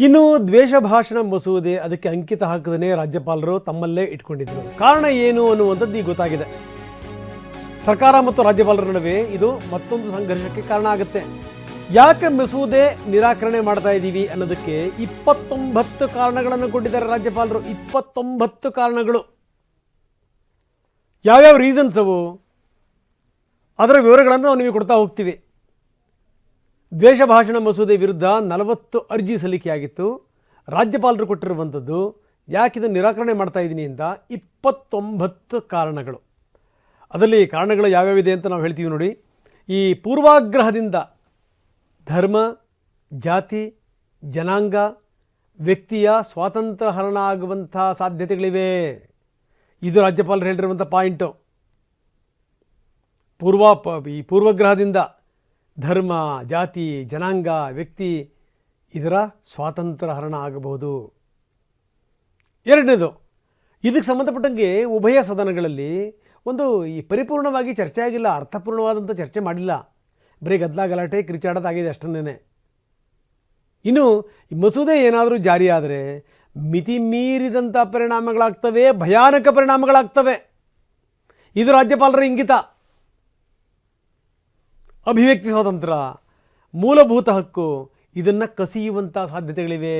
ಇನ್ನು ದ್ವೇಷ ಭಾಷಣ ಮಸೂದೆ ಅದಕ್ಕೆ ಅಂಕಿತ ಹಾಕದೇ ರಾಜ್ಯಪಾಲರು ತಮ್ಮಲ್ಲೇ ಇಟ್ಕೊಂಡಿದ್ರು. ಕಾರಣ ಏನು ಅನ್ನುವಂಥದ್ದು ಈಗ ಗೊತ್ತಾಗಿದೆ. ಸರ್ಕಾರ ಮತ್ತು ರಾಜ್ಯಪಾಲರ ನಡುವೆ ಇದು ಮತ್ತೊಂದು ಸಂಘರ್ಷಕ್ಕೆ ಕಾರಣ ಆಗುತ್ತೆ. ಯಾಕೆ ಮಸೂದೆ ನಿರಾಕರಣೆ ಮಾಡ್ತಾ ಇದ್ದೀವಿ ಅನ್ನೋದಕ್ಕೆ 29 ಕಾರಣಗಳನ್ನು ಕೊಟ್ಟಿದ್ದಾರೆ ರಾಜ್ಯಪಾಲರು. 29 ಕಾರಣಗಳು. ಯಾವ್ಯಾವ ರೀಸನ್ಸ್ ಅವು, ಅದರ ವಿವರಗಳನ್ನು ನಾವು ನಿಮಗೆ ಕೊಡ್ತಾ ಹೋಗ್ತೀವಿ. ದ್ವೇಷ ಭಾಷಣ ಮಸೂದೆ ವಿರುದ್ಧ 40 ಅರ್ಜಿ ಸಲ್ಲಿಕೆಯಾಗಿತ್ತು. ರಾಜ್ಯಪಾಲರು ಕೊಟ್ಟಿರುವಂಥದ್ದು ಯಾಕೆ ಇದನ್ನು ನಿರಾಕರಣೆ ಮಾಡ್ತಾ ಇದ್ದೀನಿ ಅಂತ 29 ಕಾರಣಗಳು. ಅದರಲ್ಲಿ ಕಾರಣಗಳು ಯಾವ್ಯಾವಿದೆ ಅಂತ ನಾವು ಹೇಳ್ತೀವಿ ನೋಡಿ. ಈ ಪೂರ್ವಾಗ್ರಹದಿಂದ ಧರ್ಮ, ಜಾತಿ, ಜನಾಂಗ, ವ್ಯಕ್ತಿಯ ಸ್ವಾತಂತ್ರ್ಯ ಹರಣ ಆಗುವಂಥ ಸಾಧ್ಯತೆಗಳಿವೆ. ಇದು ರಾಜ್ಯಪಾಲರು ಹೇಳಿರುವಂಥ ಪಾಯಿಂಟು. ಈ ಪೂರ್ವಗ್ರಹದಿಂದ ಧರ್ಮ, ಜಾತಿ, ಜನಾಂಗ, ವ್ಯಕ್ತಿ ಇದರ ಸ್ವಾತಂತ್ರ್ಯ ಹರಣ ಆಗಬಹುದು. ಎರಡನೇದು, ಇದಕ್ಕೆ ಸಂಬಂಧಪಟ್ಟಂಗೆ ಉಭಯ ಸದನಗಳಲ್ಲಿ ಈ ಪರಿಪೂರ್ಣವಾಗಿ ಚರ್ಚೆ ಆಗಿಲ್ಲ, ಅರ್ಥಪೂರ್ಣವಾದಂಥ ಚರ್ಚೆ ಮಾಡಿಲ್ಲ. ಬರೀ ಗದ್ದಲ ಗಲಾಟೆ ಕಿರಿಚಾಡೋದಾಗಿದೆ ಅಷ್ಟನ್ನೇ. ಇನ್ನು ಈ ಮಸೂದೆ ಏನಾದರೂ ಜಾರಿಯಾದರೆ ಮಿತಿ ಮೀರಿದಂಥ ಪರಿಣಾಮಗಳಾಗ್ತವೆ, ಭಯಾನಕ ಪರಿಣಾಮಗಳಾಗ್ತವೆ. ಇದು ರಾಜ್ಯಪಾಲರ ಇಂಗಿತ. ಅಭಿವ್ಯಕ್ತಿ ಸ್ವಾತಂತ್ರ್ಯ, ಮೂಲಭೂತ ಹಕ್ಕು ಇದನ್ನು ಕಸಿಯುವಂಥ ಸಾಧ್ಯತೆಗಳಿವೆ.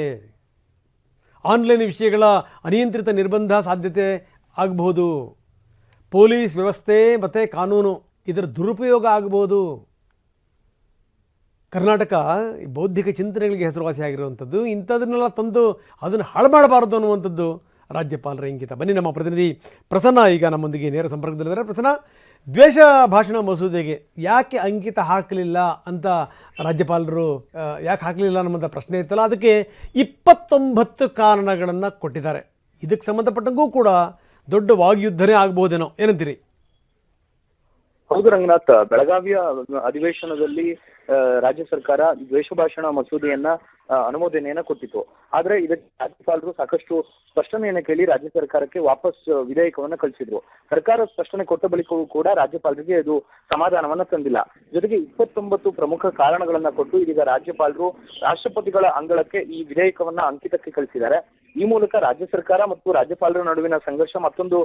ಆನ್ಲೈನ್ ವಿಷಯಗಳ ಅನಿಯಂತ್ರಿತ ನಿರ್ಬಂಧ ಸಾಧ್ಯತೆ ಆಗಬಹುದು. ಪೊಲೀಸ್ ವ್ಯವಸ್ಥೆ ಮತ್ತು ಕಾನೂನು ಇದರ ದುರುಪಯೋಗ ಆಗಬಹುದು. ಕರ್ನಾಟಕ ಬೌದ್ಧಿಕ ಚಿಂತನೆಗಳಿಗೆ ಹೆಸರುವಾಸಿಯಾಗಿರುವಂಥದ್ದು. ಇಂಥದನ್ನೆಲ್ಲ ತಂದು ಅದನ್ನು ಹಾಳು ಮಾಡಬಾರದು ಅನ್ನುವಂಥದ್ದು ರಾಜ್ಯಪಾಲರ ಇಂಗಿತ. ಬನ್ನಿ, ನಮ್ಮ ಪ್ರತಿನಿಧಿ ಪ್ರಸನ್ನ ಈಗ ನಮ್ಮೊಂದಿಗೆ ನೇರ ಸಂಪರ್ಕದಲ್ಲಿದ್ದಾರೆ. ಪ್ರಸನ್ನ, ದ್ವೇಷ ಭಾಷಣ ಮಸೂದೆಗೆ ಯಾಕೆ ಅಂಕಿತ ಹಾಕಲಿಲ್ಲ ಅಂತ ರಾಜ್ಯಪಾಲರು ಯಾಕೆ ಹಾಕಲಿಲ್ಲ ಅನ್ನುವಂಥ ಪ್ರಶ್ನೆ ಇತ್ತಲ್ಲ, ಅದಕ್ಕೆ 29 ಕಾರಣಗಳನ್ನು ಕೊಟ್ಟಿದ್ದಾರೆ. ಇದಕ್ಕೆ ಸಂಬಂಧಪಟ್ಟಂಗೂ ಕೂಡ ದೊಡ್ಡ ವಾಗ್ಯುದ್ಧನೇ ಆಗ್ಬೋದೇನೋ, ಏನಂತೀರಿ? ಹೌದು ರಂಗನಾಥ್, ಬೆಳಗಾವಿಯ ಅಧಿವೇಶನದಲ್ಲಿ ರಾಜ್ಯ ಸರ್ಕಾರ ದ್ವೇಷ ಭಾಷಣ ಮಸೂದೆಯನ್ನ ಅನುಮೋದನೆಯನ್ನ ಕೊಟ್ಟಿತ್ತು. ಆದ್ರೆ ಇದಕ್ಕೆ ರಾಜ್ಯಪಾಲರು ಸಾಕಷ್ಟು ಸ್ಪಷ್ಟನೆಯನ್ನ ಕೇಳಿ ರಾಜ್ಯ ಸರ್ಕಾರಕ್ಕೆ ವಾಪಸ್ ವಿಧೇಯಕವನ್ನ ಕಳಿಸಿದ್ರು. ಸರ್ಕಾರ ಸ್ಪಷ್ಟನೆ ಕೊಟ್ಟ ಬಳಿಕವೂ ಕೂಡ ರಾಜ್ಯಪಾಲರಿಗೆ ಇದು ಸಮಾಧಾನವನ್ನ ತಂದಿಲ್ಲ. ಜೊತೆಗೆ 29 ಪ್ರಮುಖ ಕಾರಣಗಳನ್ನ ಕೊಟ್ಟು ಇದೀಗ ರಾಜ್ಯಪಾಲರು ರಾಷ್ಟ್ರಪತಿಗಳ ಅಂಗಳಕ್ಕೆ ಈ ವಿಧೇಯಕವನ್ನ ಅಂಕಿತಕ್ಕೆ ಕಳಿಸಿದ್ದಾರೆ. ಈ ಮೂಲಕ ರಾಜ್ಯ ಸರ್ಕಾರ ಮತ್ತು ರಾಜ್ಯಪಾಲರ ನಡುವಿನ ಸಂಘರ್ಷ ಮತ್ತೊಂದು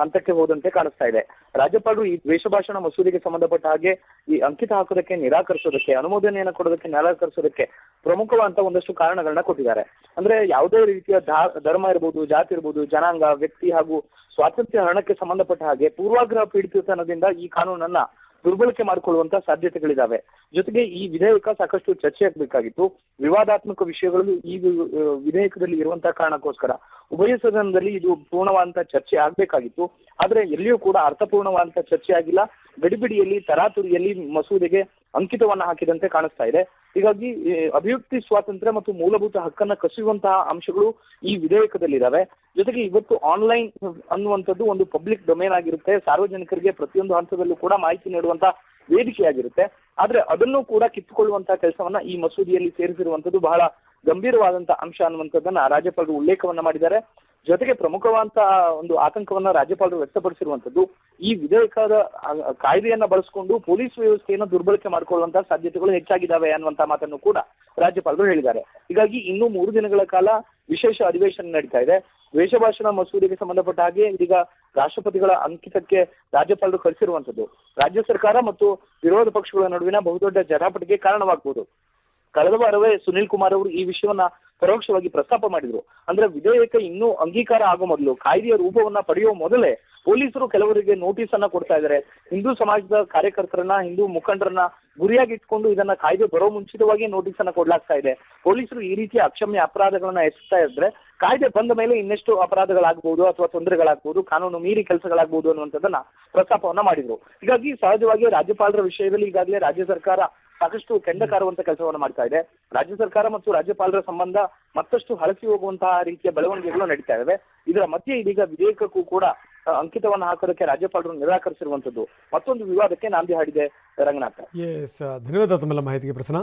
ಹಂತಕ್ಕೆ ಹೋದಂತೆ ಕಾಣಿಸ್ತಾ ಇದೆ. ರಾಜ್ಯಪಾಲರು ಈ ದ್ವೇಷ ಭಾಷಣ ಮಸೂದೆಗೆ ಸಂಬಂಧಪಟ್ಟ ಹಾಗೆ ಈ ಅಂಕಿತ ಹಾಕೋದಕ್ಕೆ ನಿರಾಕರಿಸೋದಕ್ಕೆ, ಅನುಮೋದನೆಯನ್ನು ಕೊಡೋದಕ್ಕೆ ನಿರಾಕರಿಸೋದಕ್ಕೆ ಪ್ರಮುಖವಾದಂತ ಒಂದಷ್ಟು ಕಾರಣಗಳನ್ನ ಕೊಟ್ಟಿದ್ದಾರೆ. ಅಂದ್ರೆ ಯಾವುದೇ ರೀತಿಯ ಧರ್ಮ ಇರ್ಬೋದು, ಜಾತಿ ಇರ್ಬೋದು, ಜನಾಂಗ, ವ್ಯಕ್ತಿ ಹಾಗೂ ಸ್ವಾತಂತ್ರ್ಯ ಹರಣಕ್ಕೆ ಸಂಬಂಧಪಟ್ಟ ಹಾಗೆ ಪೂರ್ವಾಗ್ರಹ ಪೀಡಿತತನದಿಂದ ಈ ಕಾನೂನನ್ನ ದುರ್ಬಳಕೆ ಮಾಡಿಕೊಳ್ಳುವಂತ ಸಾಧ್ಯತೆಗಳಿದಾವೆ. ಜೊತೆಗೆ ಈ ವಿಧೇಯಕ ಸಾಕಷ್ಟು ಚರ್ಚೆ ಆಗಬೇಕಾಗಿತ್ತು. ವಿವಾದಾತ್ಮಕ ವಿಷಯಗಳು ಈ ವಿಧೇಯಕದಲ್ಲಿ ಇರುವಂತಹ ಕಾರಣಕ್ಕೋಸ್ಕರ ಉಭಯ ಸದನದಲ್ಲಿ ಇದು ಪೂರ್ಣವಾದಂತಹ ಚರ್ಚೆ ಆಗ್ಬೇಕಾಗಿತ್ತು. ಆದ್ರೆ ಎಲ್ಲಿಯೂ ಕೂಡ ಅರ್ಥಪೂರ್ಣವಾದಂತಹ ಚರ್ಚೆ ಆಗಿಲ್ಲ. ಗಡಿಬಿಡಿಯಲ್ಲಿ, ತರಾತುರಿಯಲ್ಲಿ ಮಸೂದೆಗೆ ಅಂಕಿತವನ್ನ ಹಾಕಿದಂತೆ ಕಾಣಿಸ್ತಾ ಇದೆ. ಹೀಗಾಗಿ ಅಭಿವ್ಯಕ್ತಿ ಸ್ವಾತಂತ್ರ್ಯ ಮತ್ತು ಮೂಲಭೂತ ಹಕ್ಕನ್ನ ಕಸಿಯುವಂತಹ ಅಂಶಗಳು ಈ ವಿಧೇಯಕದಲ್ಲಿದ್ದಾವೆ. ಜೊತೆಗೆ ಇವತ್ತು ಆನ್ಲೈನ್ ಅನ್ನುವಂಥದ್ದು ಒಂದು ಪಬ್ಲಿಕ್ ಡೊಮೇನ್ ಆಗಿರುತ್ತೆ. ಸಾರ್ವಜನಿಕರಿಗೆ ಪ್ರತಿಯೊಂದು ಹಂತದಲ್ಲೂ ಕೂಡ ಮಾಹಿತಿ ನೀಡುವಂತ ವೇದಿಕೆಯಾಗಿರುತ್ತೆ. ಆದ್ರೆ ಅದನ್ನು ಕೂಡ ಕಿತ್ತುಕೊಳ್ಳುವಂತಹ ಕೆಲಸವನ್ನ ಈ ಮಸೂದೆಯಲ್ಲಿ ಸೇರಿಸಿರುವಂತದ್ದು ಬಹಳ ಗಂಭೀರವಾದಂತಹ ಅಂಶ ಅನ್ನುವಂಥದ್ದನ್ನ ರಾಜ್ಯಪಾಲರು ಉಲ್ಲೇಖವನ್ನ ಮಾಡಿದ್ದಾರೆ. ಜೊತೆಗೆ ಪ್ರಮುಖವಾದಂತಹ ಒಂದು ಆತಂಕವನ್ನ ರಾಜ್ಯಪಾಲರು ವ್ಯಕ್ತಪಡಿಸಿರುವಂತದ್ದು ಈ ವಿಧೇಯಕದ ಕಾಯ್ದೆಯನ್ನ ಬಳಸಿಕೊಂಡು ಪೊಲೀಸ್ ವ್ಯವಸ್ಥೆಯನ್ನು ದುರ್ಬಳಕೆ ಮಾಡಿಕೊಳ್ಳುವಂತಹ ಸಾಧ್ಯತೆಗಳು ಹೆಚ್ಚಾಗಿದ್ದಾವೆ ಅನ್ನುವಂತಹ ಮಾತನ್ನು ಕೂಡ ರಾಜ್ಯಪಾಲರು ಹೇಳಿದ್ದಾರೆ. ಹೀಗಾಗಿ ಇನ್ನೂ 3 ದಿನಗಳ ಕಾಲ ವಿಶೇಷ ಅಧಿವೇಶನ ನಡೀತಾ ಇದೆ. ದ್ವೇಷ ಭಾಷಣ ಮಸೂದೆಗೆ ಸಂಬಂಧಪಟ್ಟ ಹಾಗೆ ಇದೀಗ ರಾಷ್ಟ್ರಪತಿಗಳ ಅಂಕಿತಕ್ಕೆ ರಾಜ್ಯಪಾಲರು ಕಳಿಸಿರುವಂತದ್ದು ರಾಜ್ಯ ಸರ್ಕಾರ ಮತ್ತು ವಿರೋಧ ಪಕ್ಷಗಳ ನಡುವಿನ ಬಹುದೊಡ್ಡ ಜಟಾಪಟಿಗೆ ಕಾರಣವಾಗಬಹುದು. ಕಳೆದ ವಾರವೇ ಸುನಿಲ್ ಕುಮಾರ್ ಅವರು ಈ ವಿಷಯವನ್ನ ಪರೋಕ್ಷವಾಗಿ ಪ್ರಸ್ತಾಪ ಮಾಡಿದ್ರು. ಅಂದ್ರೆ ವಿಧೇಯಕ ಇನ್ನೂ ಅಂಗೀಕಾರ ಆಗೋ ಮೊದಲು, ಕಾಯ್ದೆಯ ರೂಪವನ್ನ ಪಡೆಯುವ ಮೊದಲೇ ಪೊಲೀಸರು ಕೆಲವರಿಗೆ ನೋಟಿಸ್ ಅನ್ನ ಕೊಡ್ತಾ ಇದ್ದಾರೆ. ಹಿಂದೂ ಸಮಾಜದ ಕಾರ್ಯಕರ್ತರನ್ನ, ಹಿಂದೂ ಮುಖಂಡರನ್ನ ಗುರಿಯಾಗಿಟ್ಕೊಂಡು ಇದನ್ನ ಕಾಯ್ದೆ ಬರೋ ಮುಂಚಿತವಾಗಿ ನೋಟಿಸ್ ಅನ್ನ ಕೊಡ್ಲಾಗ್ತಾ ಇದೆ. ಪೊಲೀಸರು ಈ ರೀತಿಯ ಅಕ್ಷಮ್ಯ ಅಪರಾಧಗಳನ್ನ ಎಸಗ್ತಾ ಇದ್ರೆ ಕಾಯ್ದೆ ಬಂದ ಮೇಲೆ ಇನ್ನೆಷ್ಟು ಅಪರಾಧಗಳಾಗಬಹುದು ಅಥವಾ ತೊಂದರೆಗಳಾಗಬಹುದು, ಕಾನೂನು ಮೀರಿ ಕೆಲಸಗಳಾಗಬಹುದು ಅನ್ನುವಂಥದ್ದನ್ನ ಪ್ರಸ್ತಾಪವನ್ನ ಮಾಡಿದ್ರು. ಹೀಗಾಗಿ ಸಹಜವಾಗಿ ರಾಜ್ಯಪಾಲರ ವಿಷಯದಲ್ಲಿ ಈಗಾಗಲೇ ರಾಜ್ಯ ಸರ್ಕಾರ ಸಾಕಷ್ಟು ಕೆಂಡ ಕಾರುವಂತ ಕೆಲಸವನ್ನು ಮಾಡ್ತಾ ಇದೆ. ರಾಜ್ಯ ಸರ್ಕಾರ ಮತ್ತು ರಾಜ್ಯಪಾಲರ ಸಂಬಂಧ ಮತ್ತಷ್ಟು ಹಳಸಿ ಹೋಗುವಂತಹ ರೀತಿಯ ಬೆಳವಣಿಗೆಗಳು ನಡೀತಾ ಇವೆ. ಇದರ ಮಧ್ಯೆ ಇದೀಗ ವಿಧೇಯಕಕ್ಕೂ ಕೂಡ ಅಂಕಿತವನ್ನು ಹಾಕೋದಕ್ಕೆ ರಾಜ್ಯಪಾಲರು ನಿರಾಕರಿಸಿರುವಂತದ್ದು ಮತ್ತೊಂದು ವಿವಾದಕ್ಕೆ ನಾಂದಿ ಹಾಡಿದೆ ರಂಗನಾಥ. ಧನ್ಯವಾದ ತಮ್ಮೆಲ್ಲ ಮಾಹಿತಿಗೆ ಪ್ರಸನ್ನ.